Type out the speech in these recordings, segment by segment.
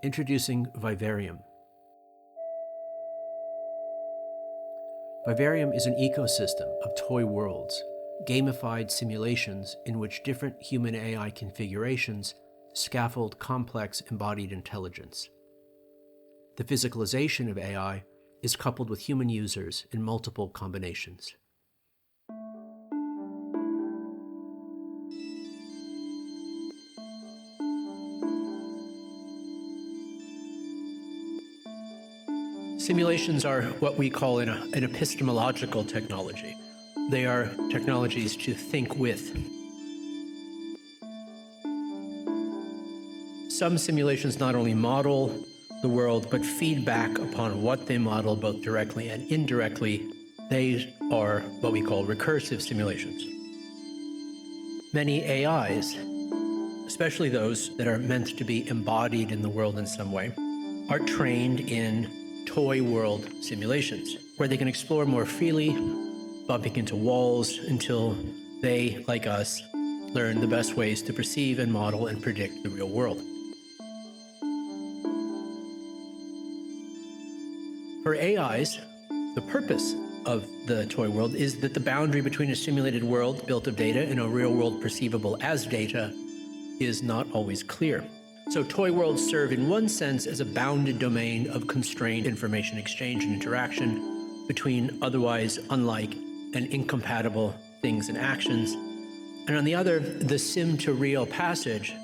Introducing Vivarium. Vivarium is an ecosystem of toy worlds, gamified simulations in which different human-AI configurations scaffold complex embodied intelligence. The physicalization of AI is coupled with human users in multiple combinations. Simulations are what we call an epistemological technology. They are technologies to think with. Some simulations not only model the world, but feed back upon what they model both directly and indirectly. They are what we call recursive simulations. Many AIs, especially those that are meant to be embodied in the world in some way, are trained in toy world simulations, where they can explore more freely, bumping into walls until they, like us, learn the best ways to perceive and model and predict the real world. For AIs, the purpose of the toy world is that the boundary between a simulated world built of data and a real world perceivable as data is not always clear. So toy worlds serve in one sense as a bounded domain of constrained information exchange and interaction between otherwise unlike and incompatible things and actions. And on the other, the sim-to-real passage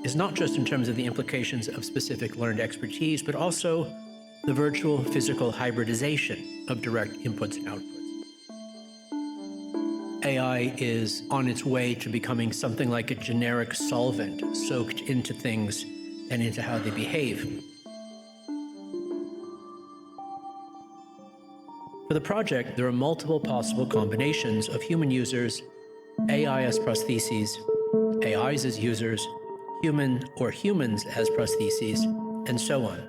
is not just in terms of the implications of specific learned expertise, but also the virtual physical hybridization of direct inputs and outputs. AI is on its way to becoming something like a generic solvent soaked into things and into how they behave. For the project, there are multiple possible combinations of human users, AI as prostheses, AIs as users, human or humans as prostheses, and so on.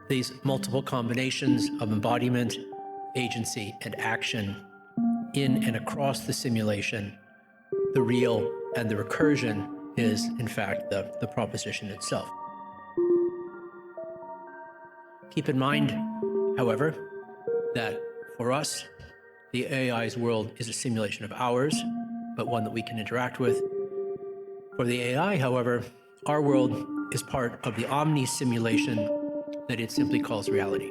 These multiple combinations of embodiment, agency, and action in and across the simulation, the real and the recursion is, in fact, the proposition itself. Keep in mind, however, that for us, the AI's world is a simulation of ours, but one that we can interact with. For the AI, however, our world is part of the omni-simulation that it simply calls reality.